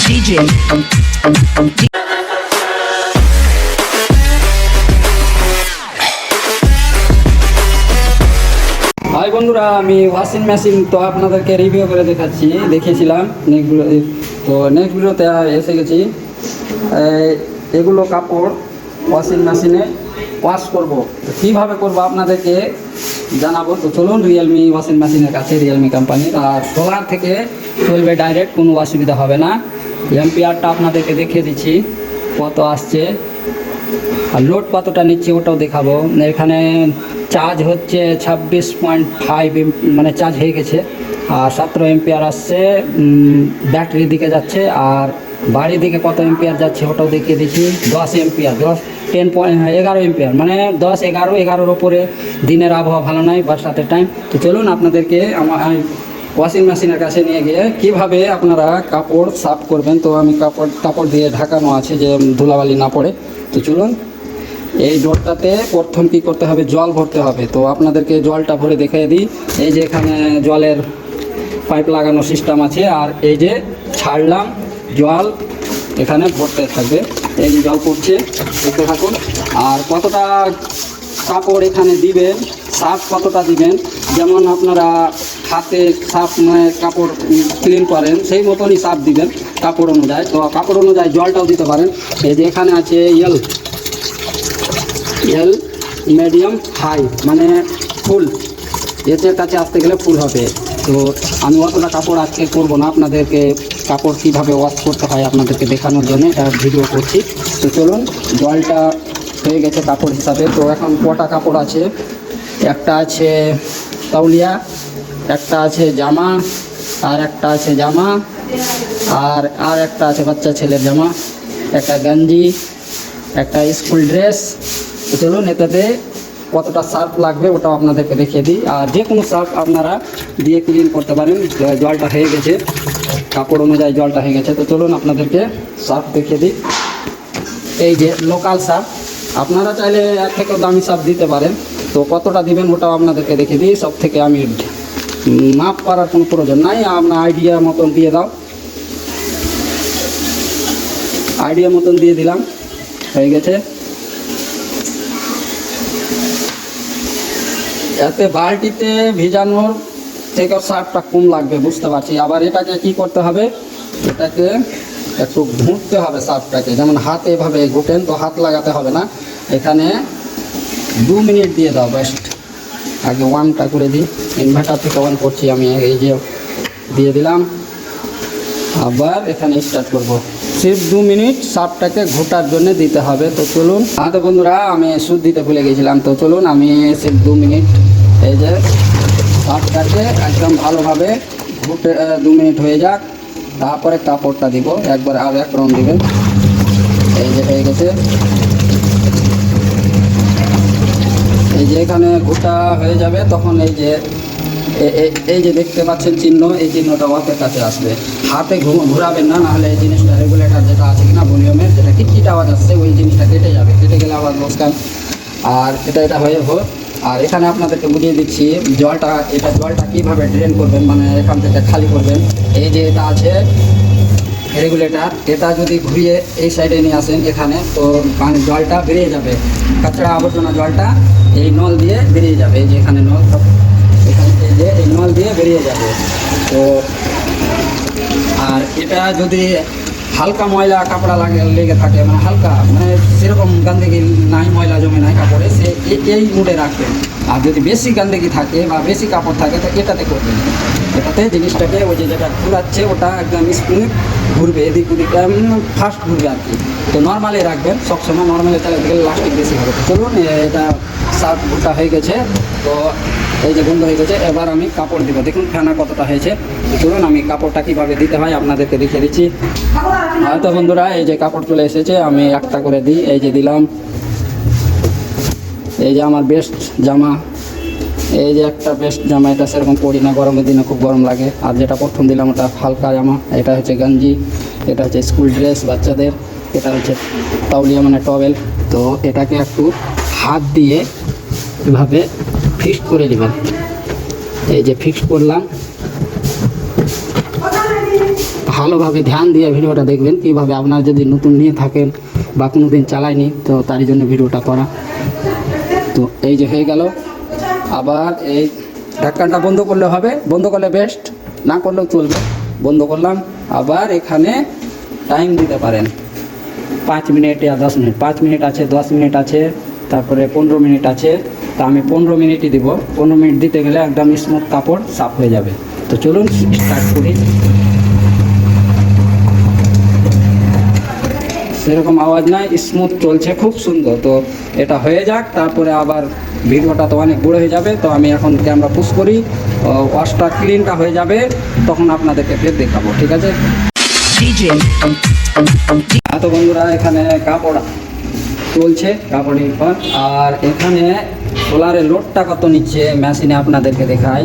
DJ. High বন্ধুরা, আমি washing machine তো আপনাদেরকে রিভিউ করে দেখিয়েছিলাম নেক্সট ভিডিওতে এসে গেছি। এগুলো কাপড় ওয়াশিং মেশিনে ওয়াশ করব, কীভাবে করব আপনাদেরকে জানাবো। তো চলুন রিয়েলমি ওয়াশিং মেশিনের কাছে, রিয়েলমি কোম্পানির, আর সোলার থেকে চলবে ডাইরেক্ট, কোনো অসুবিধা হবে না। এম্পিয়ারটা আপনাদেরকে দেখিয়ে দিচ্ছি কত আসছে, আর লোড কতটা নিচ্ছে ওটাও দেখাবো। এখানে চার্জ হচ্ছে 26.5 মানে চার্জ হয়ে গেছে, আর 17 এম্পিয়ার আসছে, ব্যাটারির দিকে যাচ্ছে। আর বাড়ির দিকে কত এম্পিয়ার যাচ্ছে ওটাও দেখিয়ে দিচ্ছি। 10 এম্পিয়ার, 11 এম্পিয়ার, মানে 10, 11 ওপরে। দিনের আবহাওয়া ভালো নয়, বর্ষাতের টাইম। তো চলুন আপনাদেরকে আমার ওয়াশিং মেশিনের কাছে নিয়ে গিয়ে কীভাবে আপনারা কাপড় সাফ করবেন। তো আমি কাপড় দিয়ে ঢাকানো আছে যে ধুলাবালি না পড়ে। তো চলুন, এই ডোরটাতে প্রথম কী করতে হবে, জল ভরতে হবে। তো আপনাদেরকে জলটা ভরে দেখিয়ে দিই। এই যে এখানে জলের পাইপ লাগানো সিস্টেম আছে, আর এই যে ছাড়লাম জল এখানে ভরতে থাকবে। এই যে জল পড়ছে, দেখতে থাকুন। আর কতটা কাপড় এখানে দিবেন, সার্ফ কতটা দিবেন, যেমন আপনারা হাতে সার্ফ মানে কাপড় ক্লিন করেন সেই মতনই সার্ফ দিবেন কাপড় অনুযায়ী। তো কাপড় অনুযায়ী জলটাও দিতে পারেন। এই যে এখানে আছে এল মিডিয়াম হাই, মানে ফুল, এতে কাছে আসতে গেলে ফুল হবে। তো আমি অতটা কাপড় আজকে করবো না, আপনাদেরকে কাপড় কীভাবে ওয়াশ করতে হয় আপনাদেরকে দেখানোর জন্য এটা ভিডিও করছি। তো চলুন, জলটা হয়ে গেছে কাপড় হিসাবে। তো এখন কটা কাপড় আছে, একটা আছে তাউলিয়া, একটা আছে জামা, আর একটা আছে জামা, আর একটা আছে বাচ্চা ছেলের জামা, একটা গঞ্জি, একটা স্কুল ড্রেস। তো চলুন, এটাতে কতটা সার্ফ লাগবে ওটাও আপনাদেরকে দেখিয়ে দিই। আর যে কোনো সার্ফ আপনারা দিয়ে ক্লিন করতে পারেন। জলটা হয়ে গেছে, কাপড় অনুযায়ী জলটা হয়ে গেছে। তো চলুন আপনাদেরকে সার্ফ দেখিয়ে দিই। এই যে লোকাল সার্ফ, আপনারা চাইলে এর থেকেও দামি সার্ফ দিতে পারেন। তো কতটা দিবেন ওটাও আপনাদেরকে দেখিয়ে দিই। সব থেকে আমি মাপ করার কোনো প্রয়োজন নাই, আপনার আইডিয়া মতন দিয়ে দাও। আইডিয়া মতন দিয়ে দিলাম, হয়ে গেছে। এতে বালতিতে ভিজানোর থেকে সার্ফটা কম লাগবে, বুঝতে পারছি। আবার এটাকে কি করতে হবে, এটাকে একটু ঘুঁটতে হবে সার্ফটাকে, যেমন হাতে এভাবে ঘুটেন, তো হাত লাগাতে হবে না। এখানে 2 মিনিট দিয়ে দাও বেস্ট। আগে ওয়ানটা করে দিই, ইনভার্টার থেকে অন করছি আমি। এই যে দিয়ে দিলাম, আবার এখানে স্টার্ট করব। সির্ফ 2 মিনিট সার্ফটাকে ঘোটার জন্য দিতে হবে। তো চলুন, তো বন্ধুরা আমি সুদ দিতে ভুলে গেছিলাম। তো চলুন, আমি সির্ফ 2 মিনিট এই যে সার্ফটাকে একদম ভালোভাবে ঘুটে 2 মিনিট হয়ে যাক, তারপরে কাপড়টা দিব একবার, আর এক রাউন্ড দিবেন। এই যে হয়ে গেছে। এই যে এখানে ঘোটা হয়ে যাবে, তখন এই যে দেখতে পাচ্ছেন চিহ্ন, এই চিহ্নটা ওয়াকের কাছে আসবে। হাতে ঘোরাবেন না, নাহলে এই জিনিসটা রেগুলেটর যেটা আছে কিনা ভলিউমের, যেটা কিটকিট আওয়াজ আসছে, ওই জিনিসটা কেটে যাবে, কেটে গেলে আবার লোকসান। আর এটা হয়ে হোক। আর এখানে আপনাদেরকে বুঝিয়ে দিচ্ছি জলটা কীভাবে ড্রেন করবেন, মানে এখান থেকে খালি করবেন। এই যে এটা আছে রেগুলেটর, এটা যদি ঘুরিয়ে এই সাইডে নিয়ে আসেন এখানে, তো জলটা বেরিয়ে যাবে, কাঁচড়া আবর্জনা জলটা এই নল দিয়ে বেরিয়ে যাবে। এই যে এখানে নল, এখানে এই নল দিয়ে বেরিয়ে যাবে। তো আর এটা যদি হালকা ময়লা কাপড়া লেগে থাকে, মানে হালকা, মানে সেরকম গান্দেগি নাই, ময়লা জমে নাই কাপড়ে, সে এই মুডে রাখবেন। আর যদি বেশি গান্দেগি থাকে বা বেশি কাপড় থাকে, তো এটাতে করবেন। এটাতে জিনিসটাকে ওই যেটা ঘুরাচ্ছে ওটা একদম স্মুথ ঘুরবে, এদিক ওদিক ফাস্ট ঘুরবে আর কি। তো নর্মালি রাখবেন, সবসময় নর্মালি চালাতে গেলে লাস্টিক বেশি হবে। চলুন, এটা সার্ফ ঘুরটা হয়ে গেছে। তো এই যে বন্ধ হয়ে গেছে, এবার আমি কাপড় দিব। দেখুন ফেনা কতটা হয়েছে। চলুন, আমি কাপড়টা কীভাবে দিতে হয় আপনাদেরকে দেখিয়ে দিচ্ছি। হয়তো বন্ধুরা, এই যে কাপড় চলে এসেছে, আমি একটা করে দিই। এই যে দিলাম, এই যে আমার বেস্ট জামা, এই যে একটা বেস্ট জামা, এটা সেরকম পরি না, গরমের দিনে খুব গরম লাগে। আর যেটা প্রথম দিলাম ওটা হালকা জামা, এটা হচ্ছে গঞ্জি, এটা হচ্ছে স্কুল ড্রেস বাচ্চাদের, এটা হচ্ছে তাউলিয়া মানে টওয়েল। তো এটাকে একটু হাত দিয়ে এভাবে ফিক্সড করে নেবেন। এই যে ফিক্সড করলাম, ভালোভাবে ধ্যান দিয়ে ভিডিওটা দেখবেন, কীভাবে আপনারা যদি নতুন নিয়ে থাকেন বা কোনো দিন চালায়নি, তো তারই জন্য ভিডিওটা করা। তো এই যে হয়ে গেল। আবার এই ঢাকনাটা বন্ধ করলে হবে, বন্ধ করলে বেস্ট, না করলেও চলবে। বন্ধ করলাম। আবার এখানে টাইম দিতে পারেন 5 মিনিট या 10 মিনিট, 5 মিনিট আছে, 10 মিনিট আছে, তারপরে 15 মিনিট আছে। তা আমি 15 মিনিটই দিব। 15 মিনিট দিতে গেলে একদম স্মুথ কাপড় সাফ হয়ে যাবে। তো চলুন স্টার্ট করি। সেরকম আওয়াজ নাই, স্মুথ চলছে, খুব সুন্দর। তো এটা হয়ে যাক, তারপরে আবার ভিডিওটা তো অনেক বড় হয়ে যাবে। তো আমি এখন ক্যামেরা পুশ করি, ওয়াশটা ক্লিনটা হয়ে যাবে, তখন আপনাদেরকে ফের দেখাবো, ঠিক আছে? তো বন্ধুরা, এখানে কাপড় চলছে, কাপড়ের পর। আর এখানে সোলারের লোডটা কত নিচ্ছে মেশিনে আপনাদেরকে দেখাই,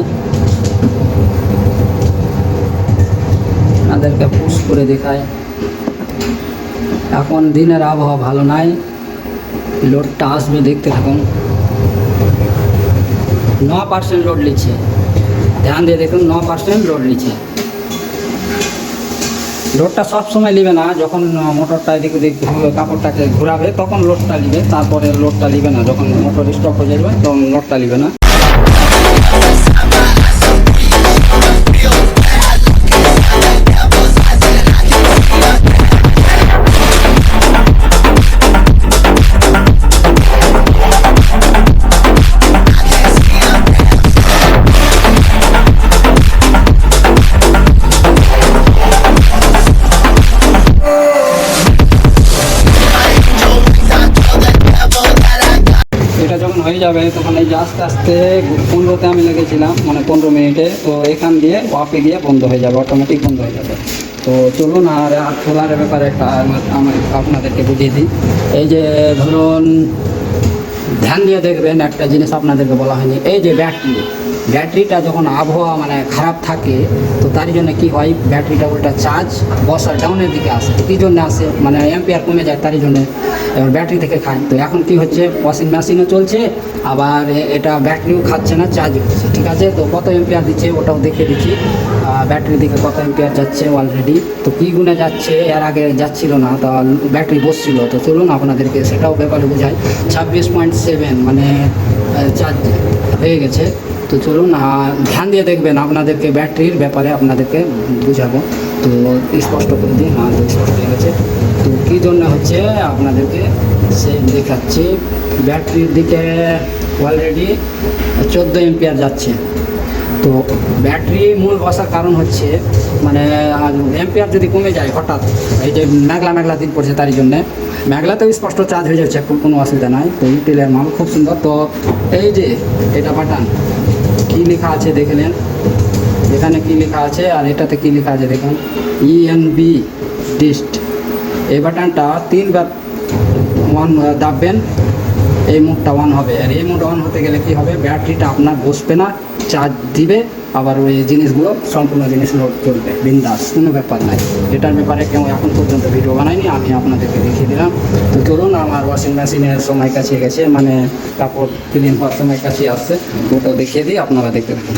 আপনাদেরকে পুশ করে দেখাই। এখন দিনের আবহাওয়া ভালো নাই, লোডটা আসবে, দেখতে থাকুন। 9% লোড নিচ্ছে, ধ্যান দিয়ে দেখুন, 9% লোড নিচ্ছে। লোডটা সব সময় নেবে না, যখন মোটরটা এদিক ওদিক কাপড়টাকে ঘোরাবে তখন লোডটা নেবে, তারপরে লোডটা নেবে না। যখন মোটর স্টপ হয়ে যাবে তখন লোডটা নেবে না। যখন হয়ে যাবে তখন এই যে আস্তে আস্তে 15তে আমি লেগেছিলাম, মানে 15 মিনিটে। তো এখান দিয়ে ওয়াপে গিয়ে বন্ধ হয়ে যাবে, অটোমেটিক বন্ধ হয়ে যাবে। তো চলুন আর সোলারের ব্যাপারে একটা আমি আপনাদেরকে বুঝিয়ে দিই। এই যে ধরুন, ধ্যান দিয়ে দেখবেন, একটা জিনিস আপনাদেরকে বলা হয়নি। এই যে ব্যাটারিটা যখন আবহাওয়া মানে খারাপ থাকে, তো তার জন্য কি হয়, ব্যাটারিটা উল্টা চার্জ বসার ডাউনের দিকে আসে। কী জন্য আসে, মানে অ্যাম্পিয়ার কমে যায়, তারই জন্য এবার ব্যাটারি থেকে খায়। তো এখন কি হচ্ছে, ওয়াশিং মেশিনও চলছে, আবার এটা ব্যাটারিও খাচ্ছে না, চার্জ হচ্ছে, ঠিক আছে? তো কত অ্যাম্পিয়ার দিচ্ছে ওটাও দেখে দিচ্ছি। ব্যাটারির দিকে কত অ্যাম্পিয়ার যাচ্ছে অলরেডি, তো কী গুণে যাচ্ছে, এর আগে যাচ্ছিল না, তো ব্যাটারি বসছিল। তো চলুন আপনাদেরকে সেটাও ব্যাপারে বোঝাই। 26.7 মানে চার্জ হয়ে গেছে। তো চলুন ধ্যান দিয়ে দেখবেন, আপনাদেরকে ব্যাটারির ব্যাপারে আপনাদেরকে বুঝাবো। তো স্পষ্ট করে দিই, হ্যাঁ তো স্পষ্ট হয়ে গেছে। তো কী জন্য হচ্ছে আপনাদেরকে সে দেখাচ্ছি। ব্যাটারির দিকে অলরেডি 14 এম্পিয়ার যাচ্ছে। তো ব্যাটারি মূল বসার কারণ হচ্ছে, মানে এম্পিয়ার যদি কমে যায় হঠাৎ, এই যে মেঘলা দিন পড়ছে, তারই জন্যে মেঘলাতেও স্পষ্ট চার্জ হয়ে যাচ্ছে, কোনো অসুবিধা নাই। তো ইউটিলের মাল খুব সুন্দর। তো এই যে এটা বাটন, কী লেখা আছে দেখে নেন, এখানে কী লেখা আছে আর এটাতে কী লেখা আছে দেখুন, ENB ডিস্ট। এই বাটনটা 3 বার দাববেন, এই মোডটা অন হবে। আর এই মোড অন হতে গেলে কি হবে, ব্যাটারিটা আপনার বসবে না, চার্জ দিবে, আবার ওই জিনিসগুলো সম্পূর্ণ জিনিস লোড চলবে, বিন্দাস, কোনো ব্যাপার নাই। এটার ব্যাপারে কেউ এখন পর্যন্ত ভিডিও বানায়নি, আমি আপনাদেরকে দেখিয়ে দিলাম। তো চলুন, আমার ওয়াশিং মেশিনের সময় কাছে গেছে, মানে কাপড় ক্লিন হওয়ার সময় কাছে আসছে, ওটাও দেখিয়ে দিই, আপনারা দেখতে থাকুন।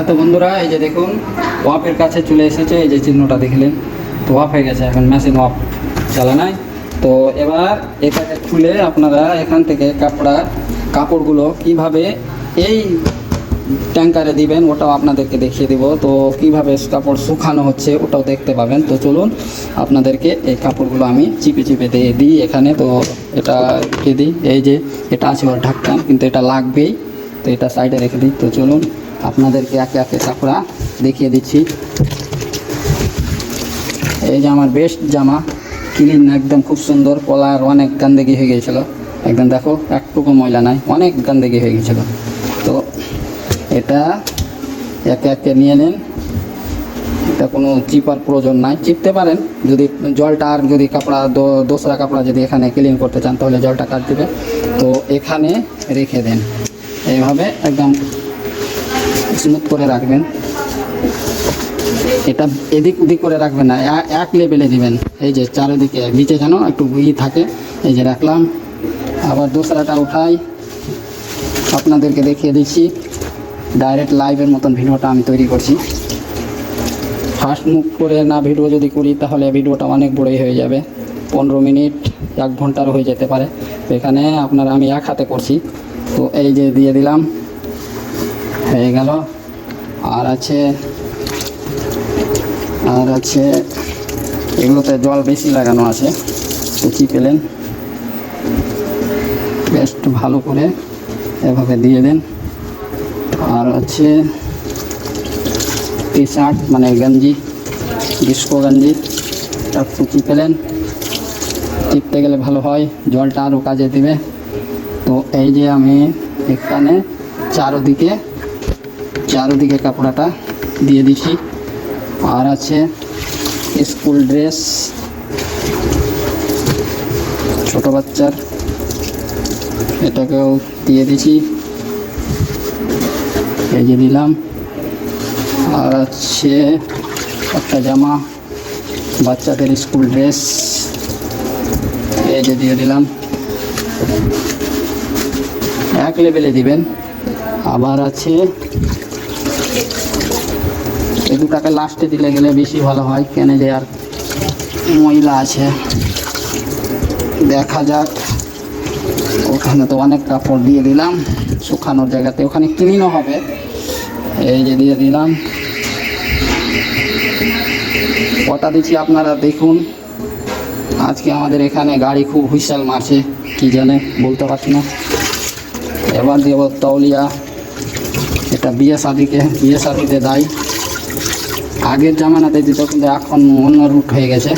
তো বন্ধুরা, এই যে দেখুন, ওয়াপের কাছে চলে এসেছে, এই যে চিহ্নটা দেখলেন, তো ওয়াপ হয়ে গেছে, এখন মেশিন ওয়াপ চালা নাই। তো এবার এটাকে খুলে আপনারা এখান থেকে কাপড়গুলো কিভাবে এই ট্যাঙ্কারে দিবেন ওটাও আপনাদেরকে দেখিয়ে দেব। তো কীভাবে কাপড় শুকানো হচ্ছে ওটাও দেখতে পাবেন। তো চলুন আপনাদেরকে এই কাপড়গুলো আমি চিপে চিপে দিয়ে দিই এখানে। তো এটা রেখে দিই, এই যে এটা আছে ওর ঢাকনা, কিন্তু এটা লাগবেই, তো এটা সাইডে রেখে দিই। তো চলুন আপনাদেরকে একে একে কাপড়া দেখিয়ে দিচ্ছি। এই যে আমার বেস্ট জামা, ক্লিন একদম, খুব সুন্দর। কলার অনেক গান্দেগি হয়ে গিয়েছিলো, একদম দেখো একটুকু ময়লা নাই, অনেক গান্দেগি হয়ে গিয়েছিলো। তো এটা একে একে নিয়ে নেন, এটা কোনো চিপার প্রয়োজন নাই, চিপতে পারেন যদি জলটা, আর যদি কাপড়া দোসরা কাপড়া যদি এখানে ক্লিন করতে চান তাহলে জলটা কাট দেবে। তো এখানে রেখে দেন, এইভাবে একদম স্মুথ করে রাখবেন। এটা এদিক ওদিক করে রাখবেন না, এক লেভেলে দিবেন। এই যে চারিদিকে নিচে যেন একটু থাকে, এই যে রাখলাম। আবার দোসরাটা উঠাই, আপনাদেরকে দেখিয়ে দিচ্ছি। ডাইরেক্ট লাইভের মতন ভিডিওটা আমি তৈরি করছি। ফার্স্ট মুভ করে না ভিডিও যদি করি তাহলে ভিডিওটা অনেক বড়ই হয়ে যাবে, 15 মিনিট 1 ঘন্টারও হয়ে যেতে পারে। তো এখানে আপনারা আমি এক হাতে করছি। তো এই যে দিয়ে দিলাম, হয়ে গেল। আর আছে এগুলোতে জল বেশি লাগানো আছে, তো চিপেলেন বেস্ট ভালো করে এভাবে দিয়ে দেন। আর আছে টি শার্ট মানে গঞ্জি, ডিস্কো গঞ্জি, একটু চিপেলেন, চিপতে গেলে ভালো হয়, জলটা আরও কাজে দেবে। তো এই যে আমি এখানে চারোদিকে কাপড়াটা দিয়ে দিচ্ছি। আর আছে স্কুল ড্রেস ছোট বাচ্চার, এটাকেও দিয়ে দিচ্ছি, এই যে দিলাম। আর আছে একটা জামা, বাচ্চাদের স্কুল ড্রেস, এই যে দিয়ে দিলাম। এক লেভেলে দিবেন। আবার আছে এই দুটাকে লাস্টে দিলে গেলে বেশি ভালো হয়, কেন যে আর ময়লা আছে, দেখা যাক। ওখানে তো অনেক কাপড় দিয়ে দিলাম শুকানোর জায়গাতে, ওখানে ক্লিনও হবে। এই যে দিয়ে দিলাম, কটা দিচ্ছি আপনারা দেখুন। আজকে আমাদের এখানে গাড়ি খুব হুইসেল মারছে, কি জানে বলতে পারছি না। এবার দেব তৌলিয়া, এটা বিয়ে শাদিতে দেয়। আগের জামানাতে দিত, কিন্তু এখন অন্য রুট হয়ে গেছে,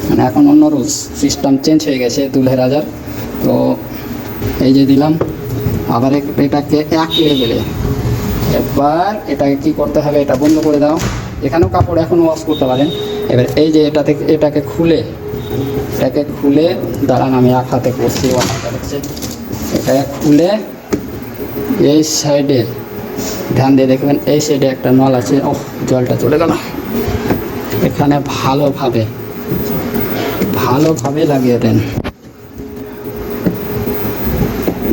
মানে এখন অন্য রুট সিস্টেম চেঞ্জ হয়ে গেছে দুলহের হাজার। তো এই যে দিলাম। আবার এটাকে এক লেভেলে, এবার এটাকে কি করতে হবে, এটা বন্ধ করে দাও। এখানেও কাপড় এখনও ওয়াশ করতে পারেন। এবার এই যে এটাকে খুলে দাঁড়ান, আমি এক হাতে করছি, এটাকে খুলে এই সাইডে ধ্যান দিয়ে দেখবেন, এই সাইডে একটা নল আছে। ও জলটা চলে গেল। এখানে ভালোভাবে লাগিয়ে দেন,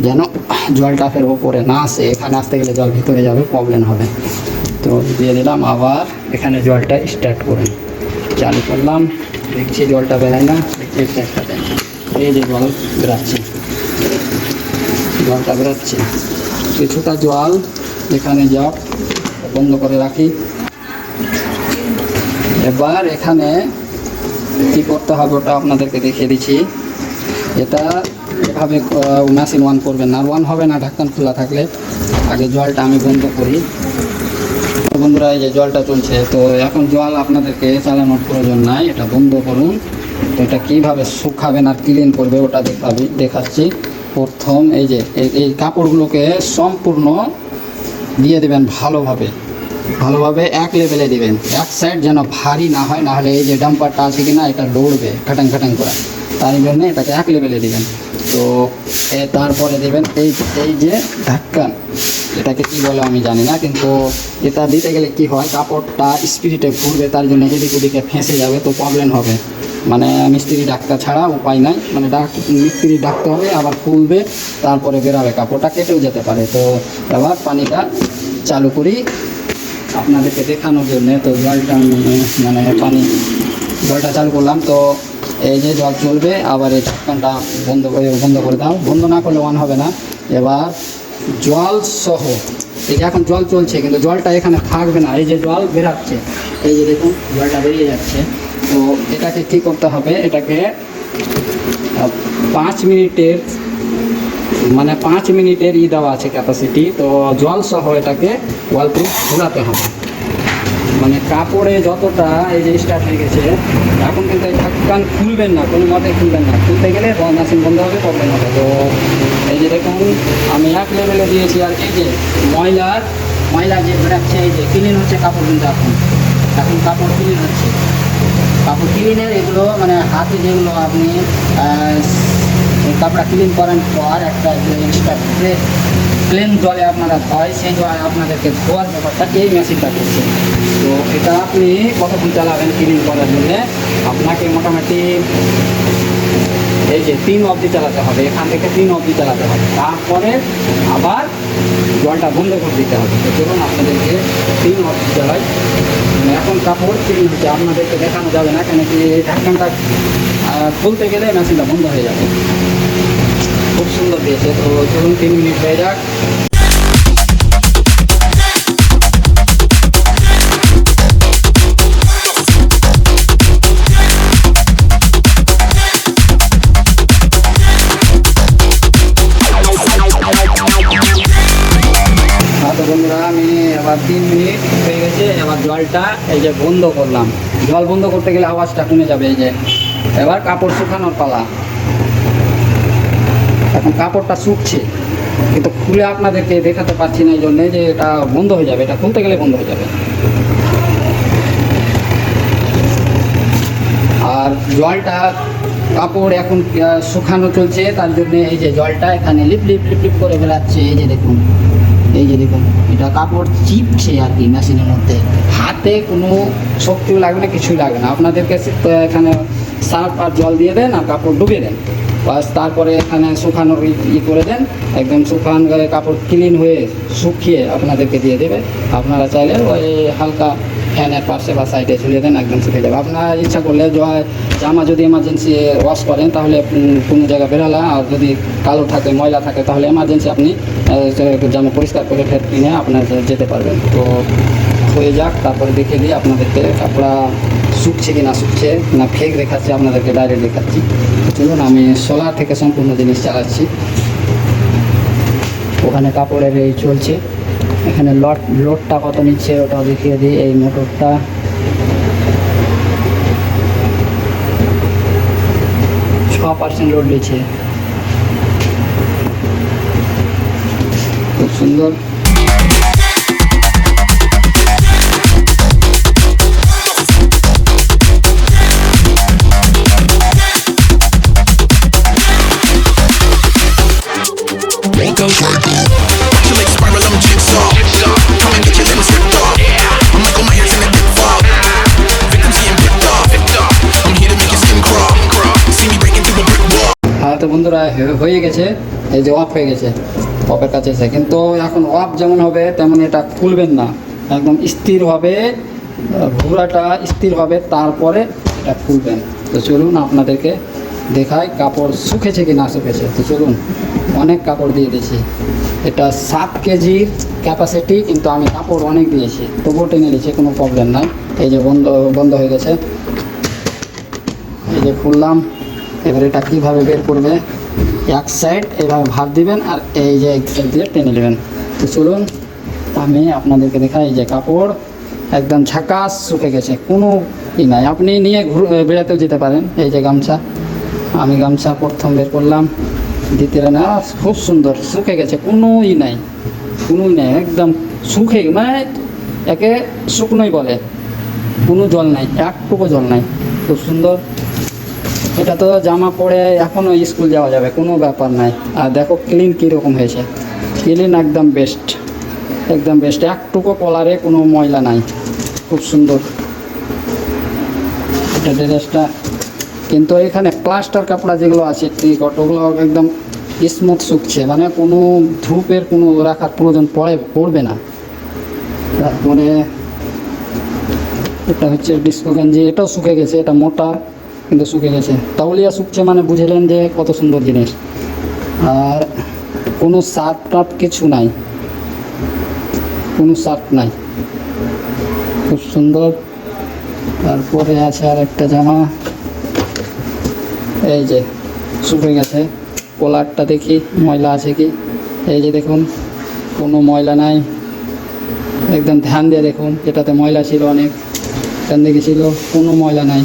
যেন জলটা ফের ওপরে না আসে। এখানে আসতে গেলে জল ভিতরে যাবে, প্রবলেম হবে। তো দিয়ে দিলাম। আবার এখানে জলটা স্টার্ট করুন, চালু করলাম, দেখছি জলটা বেরোয় না, দেখছি একটা দেন, এই যে জল বেরাচ্ছে, কিছুটা জল এখানে যাও, বন্ধ করে রাখি। এবার এখানে কী করতে হবে ওটা আপনাদেরকে দেখিয়ে দিচ্ছি। এটা এভাবে মেশিন অন করবেন না, আর অন হবে না ঢাকন খোলা থাকলে। আগে জলটা আমি বন্ধ করি। বন্ধুরা এই যে জলটা চলছে, তো এখন জল আপনাদেরকে চালানোর প্রয়োজন নাই, এটা বন্ধ করুন। তো এটা কীভাবে শুকাবেন আর ক্লিন করবে ওটা দেখাচ্ছি। প্রথম এই যে এই কাপড়গুলোকে সম্পূর্ণ দিয়ে দেবেন ভালোভাবে এক লেভেলে দিবেন, এক সাইড যেন ভারী না হয়, নাহলে এই যে ডাম্পারটা আছে কিনা এটা দৌড়বে খাটাং করে, তাই জন্য এটাকে এক লেভেলে দিবেন। তো তারপরে দেবেন এই যে ঢাক্কান, এটাকে কি বলে আমি জানি না, কিন্তু এটা দিতে গেলে কি হয়, কাপড়টা স্পিডে ঘুরবে, তার জন্য এদিক ওদিকে ফেঁসে যাবে, তো প্রবলেম হবে। মানে মিস্ত্রি ডাক্তা ছাড়া উপায় নাই, মানে মিস্ত্রি ডাকতে হবে, আবার খুলবে, তারপরে বেরাবে, কাপড়টা কেটেও যেতে পারে। তো এবার পানিটা চালু করি আপনাদেরকে দেখানোর জন্য। তো জলটা চালু করলাম। তো এই যে জল চলবে, আবার এই ঢাকনটা বন্ধ করে দাও, বন্ধ না করলে অন হবে না। এবার জল সহ, এই যে এখন জল চলছে কিন্তু জলটা এখানে থাকবে না, এই যে জল বেরাচ্ছে, এই যে দেখুন জলটা বেরিয়ে যাচ্ছে। তো এটাকে কী করতে হবে, এটাকে 5 মিনিটের মানে 5 মিনিটের দেওয়া আছে ক্যাপাসিটি। তো জল সহ এটাকে ওয়ালপ্রুফ ঘোরাতে হবে, মানে কাপড়ে যতটা এই যে স্টার্ট হয়ে গেছে। এখন কিন্তু এই ঢাকন খুলবেন না, কোনো মতে খুলবেন না, খুলতে গেলে মেশিন বন্ধ হবে, প্রবলেম হবে। তো এই যে দেখুন আমি 1 লেভেলে দিয়েছি। আর এই যে ময়লা যে বেরাচ্ছে, এই যে ক্লিন হচ্ছে কাপড়, কিন্তু এখন কাপড় ক্লিন হচ্ছে। কাপড় ক্লিনের এগুলো মানে হাতে যেগুলো আপনি কাপড়া ক্লিন করার পর একটা এক্সট্রা প্লেন জলে আপনারা ধোয়, সেই জলে আপনাদেরকে ধোয়ার ব্যাপারটা এই মেশিনটা করছে। তো এটা আপনি কতক্ষণ চালাবেন ক্লিন করার জন্য, আপনাকে মোটামুটি এই যে 3 অবধি চালাতে হবে, এখান থেকে 3 অবধি চালাতে হবে, তারপরে আবার জলটা বন্ধ করে দিতে হবে। তো চলুন আপনাদেরকে 3 অবধি চালাই। এখন কাপড় ক্লিন হচ্ছে, আপনাদেরকে দেখানো যাবে না, কেন কি ঢাকনাটা খুলতে গেলে মেশিনটা বন্ধ হয়ে যাবে। খুব সুন্দর দিয়েছে। তো চলুন 3 মিনিট হয়ে যাক। তো বন্ধুরা আমি এবার 3 মিনিট হয়ে গেছে, এবার জলটা এই যে বন্ধ করলাম। জল বন্ধ করতে গেলে আওয়াজটা কমে যাবে। এই যে এবার কাপড় শুকানোর পালা। এখন কাপড়টা শুকছে কিন্তু খুলে আপনাদেরকে দেখাতে পারছি না, এই জন্যে যে এটা বন্ধ হয়ে যাবে, এটা খুলতে গেলে বন্ধ হয়ে যাবে। আর জলটা কাপড় এখন শুকানো চলছে, তার জন্যে এই যে জলটা এখানে লিপ লিপ লিপ লিপ করে বেরাচ্ছে। এই যে দেখুন, এই যে দেখুন এটা কাপড় চিপছে আর কি মেশিনের মধ্যে। হাতে কোনো শক্তিও লাগবে না, কিছুই লাগবে না। আপনাদেরকে এখানে সার্ফ আর জল দিয়ে দেন আর কাপড় ডুবিয়ে দেন, বাস। তারপরে এখানে শুকানোর করে দেন, একদম শুকান গায়ে কাপড় ক্লিন হয়ে শুকিয়ে আপনাদেরকে দিয়ে দেবে। আপনারা চাইলে ওই হালকা ফ্যানের পাশে বা সাইডে ঝুলিয়ে দেন, একদম শুকিয়ে যাবে। আপনারা ইচ্ছা করলে জামা যদি এমার্জেন্সি ওয়াশ করেন তাহলে কোনো জায়গায় বেরালা, আর যদি কালো থাকে ময়লা থাকে তাহলে এমার্জেন্সি আপনি জামা পরিষ্কার করে ফের কিনে আপনার যেতে পারবেন। তো হয়ে যাক, তারপরে দেখে দিই আপনাদেরকে কাপড়া শুকছে কি না শুকছে না ফেক দেখাচ্ছে, আপনাদেরকে ডাইরেক্ট দেখাচ্ছি। চলুন আমি সোলার থেকে সম্পূর্ণ জিনিস চালাচ্ছি। ওখানে কাপড়ের এই চলছে, এখানে লোডটা কত নিচ্ছে ওটাও দেখিয়ে দিই। এই মোটরটা 6% লোড নিচ্ছে, খুব সুন্দর। তো বন্ধুরা হয়ে গেছে, এই যে অফ হয়ে গেছে, অফের কাছে এসে। কিন্তু এখন অফ যেমন হবে তেমন এটা খুলবেন না, একদম স্থির হবে, ঘোড়াটা স্থির হবে, তারপরে এটা খুলবেন। তো চলুন আপনাদেরকে দেখাই কাপড় শুকেছে কি না শুকেছে। তো চলুন, অনেক কাপড় দিয়ে দিয়েছি, এটা 7 কেজির ক্যাপাসিটি, কিন্তু আমি কাপড় অনেক দিয়েছি, তবুও টেনে নিয়েছি, কোনো প্রবলেম নাই। এই যে বন্ধ হয়ে গেছে, এই যে খুললাম। এবার এটা কীভাবে বের করবে, এক সাইড এভাবে ভাঁজ দিবেন আর এই যে এক সাইড দিয়ে টেনে নেবেন। তো চলুন আমি আপনাদেরকে দেখাই। এই যে কাপড় একদম ঝাকাস শুকে গেছে, কোনো নাই, আপনি নিয়ে বেড়াতেও যেতে পারেন। এই যে গামছা, আমি গামছা প্রথম বের করলাম, দ্বিতীয় না, খুব সুন্দর শুকে গেছে, কোনোই নাই, একদম শুকে, মানে একে শুকনোই বলে, কোনো জল নাই, একটুকু জল নাই, খুব সুন্দর। এটা তো জামা পরে এখনও স্কুল যাওয়া যাবে, কোনো ব্যাপার নাই। আর দেখো ক্লিন কীরকম হয়েছে, ক্লিন একদম বেস্ট, একটুকু কলারে কোনো ময়লা নাই, খুব সুন্দর এটা ড্রেসটা। কিন্তু এখানে প্লাস্টার কাপড়া যেগুলো আছে টিকট, ওগুলো একদম স্মুথ শুকছে, মানে কোনো ধূপের কোনো রাখার প্রয়োজন পড়বে না। তারপরে এটা হচ্ছে ডিস্কো গেঞ্জি, এটাও শুকে গেছে, এটা মোটা কিন্তু শুকে গেছে। তাউলিয়া শুকছে মানে বুঝলেন যে কত সুন্দর জিনিস। আর কোনো শার্ট টার্ট কিছু নাই, কোনো শার্ট নাই, খুব সুন্দর। তারপরে আছে আর একটা জামা, এই যে শুকিয়ে গেছে। কলারটা দেখি ময়লা আছে কি, এই যে দেখুন কোনো ময়লা নাই, একদম ধ্যান দিয়ে দেখুন, এটাতে ময়লা ছিল অনেক, এখান থেকে ছিল, কোনো ময়লা নাই,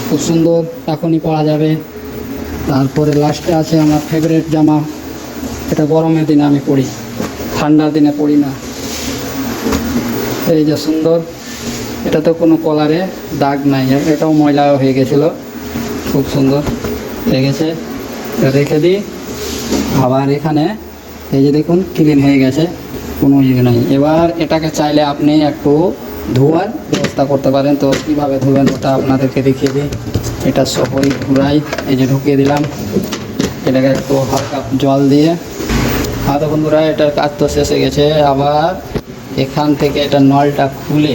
খুব সুন্দর, এখনই পরা যাবে। তারপরে লাস্টে আছে আমার ফেভারিট জামা, এটা গরমের দিনে আমি পরি, ঠান্ডার দিনে পরি না। এই যে সুন্দর, এটাতে কোনো কলারে দাগ নাই, এটাও ময়লা হয়ে গেছিলো, খুব সুন্দর লেগেছে। রেখে দিই। আবার এখানে এই যে দেখুন ক্লিন হয়ে গেছে, কোনো ইয়ে নাই। এবার এটাকে চাইলে আপনি একটু ধোয়ার ব্যবস্থা করতে পারেন। তো কীভাবে ধোবেন ওটা আপনাদেরকে দেখিয়ে দিই। এটা সহই ঘুরাই, এই যে ঢুকিয়ে দিলাম, এটাকে একটু হালকা জল দিয়ে। হাতে বন্ধুরা এটার কাজ তো শেষ হয়ে গেছে। আবার এখান থেকে এটা নলটা খুলে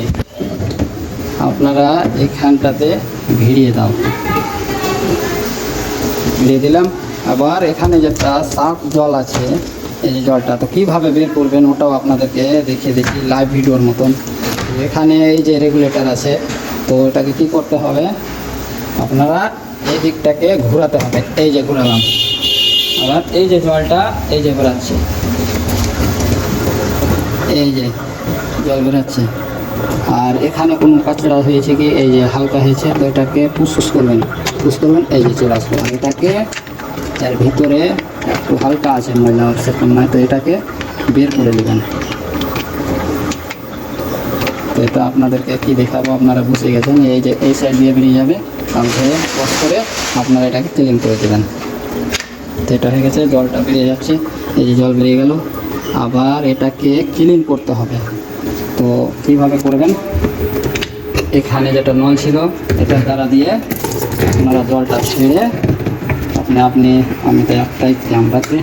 আপনারা এখানটাতে ভিড়িয়ে দাও, ভিড়িয়ে দিলাম। আবার এখানে যেটা সার্ফ জল আছে, এই যে জলটা তো কীভাবে বের করবেন ওটাও আপনাদেরকে দেখিয়ে দেখি লাইভ ভিডিওর মতন। এখানে এই যে রেগুলেটর আছে, তো এটাকে কি করতে হবে, আপনারা এই দিকটাকে ঘোরাতে হবে, এই যে ঘোরালাম। আবার এই যে জলটা এই যে বেরাচ্ছে, এই যে জল বেরাচ্ছে। আর এখানে কোনো কাঁচড়া হয়েছে কি, এই যে হালকা হয়েছে, তো এটাকে পুশ করবেন, এই যে চলে আসবে। আর এটাকে এর ভিতরে একটু হালকা আছে ময়লা, সেরকম নয়, তো এটাকে বের করে নেবেন। তো এটা আপনাদেরকে কি দেখাবো, আপনারা বুঝে গেছেন। এই যে এই সাইড দিয়ে বেরিয়ে যাবে, তারপরে ওয়াশ করে আপনারা এটাকে ক্লিন করে দেবেন। তো এটা হয়ে গেছে, জলটা বেরিয়ে যাচ্ছে, এই যে জল বেরিয়ে গেল। আবার এটাকে ক্লিন করতে হবে। তো কীভাবে করবেন, এখানে যেটা নল ছিল এটার দ্বারা দিয়ে আপনারা জলটা ছেড়ে আমি তো একটাই ক্যামেরাতে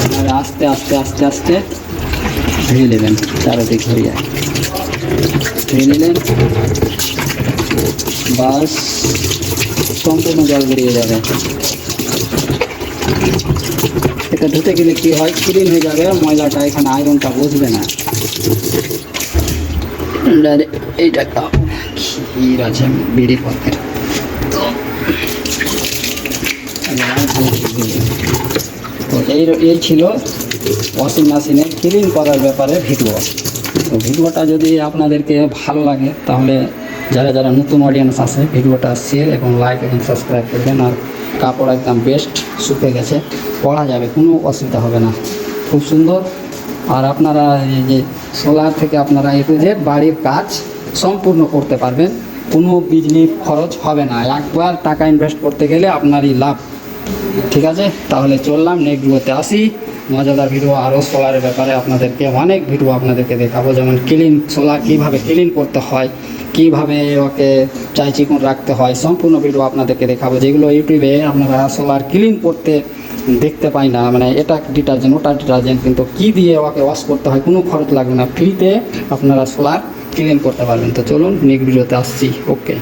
আপনারা আস্তে আস্তে আস্তে আস্তে ধুয়ে নেবেন, চারোদিক ঘুরিয়ে ধুয়ে নিলেন, বাস সম্পূর্ণ জল বেরিয়ে যাবে। এটা ধুতে গেলে কী হয়, ক্লিন হয়ে যাবে, ময়লাটা এখানে আয়রনটা বসবে না। এইটা ক্ষীর আছে বিড়ি পথের, তো এই ছিল ওয়াশিং মেশিনে ক্লিন করার ব্যাপারে ভিডিও। তো ভিডিওটা যদি আপনাদেরকে ভালো লাগে তাহলে যারা যারা নতুন অডিয়েন্স আছে ভিডিওটা শেয়ার এবং লাইক এবং সাবস্ক্রাইব করবেন। আর কাপড় একদম বেস্ট, শুকে গেছে, পরা যাবে, কোনো অসুবিধা হবে না, খুব সুন্দর। আর আপনারা এই যে সোলার থেকে আপনারা বাড়ির কাজ সম্পূর্ণ করতে পারবেন, কোনো বিজলি খরচ হবে না। একবার টাকা ইনভেস্ট করতে গেলে আপনারই লাভ। ঠিক আছে, তাহলে চললাম, নেক্সট ভিডিওতে আসি। মজাদার ভিডিও আরও সোলারের ব্যাপারে আপনাদেরকে অনেক ভিডিও আপনাদেরকে দেখাবো, যেমন সোলার কীভাবে ক্লিন করতে হয়, কীভাবে ওকে চাইচিকন রাখতে হয়, সম্পূর্ণ ভিডিও আপনাদেরকে দেখাবো, যেগুলো ইউটিউবে আপনারা সোলার ক্লিন করতে দেখতে পাই না। মানে এটা ডিটারজেন্ট, ওটা ডিটারজেন্ট, কিন্তু কী দিয়ে ওকে ওয়াশ করতে হয়, কোনো খরচ লাগবে না, ফ্রিতে আপনারা সোলার ক্লিন করতে পারবেন। তো চলুন নেক্সট ভিডিওতে আসছি, ওকে।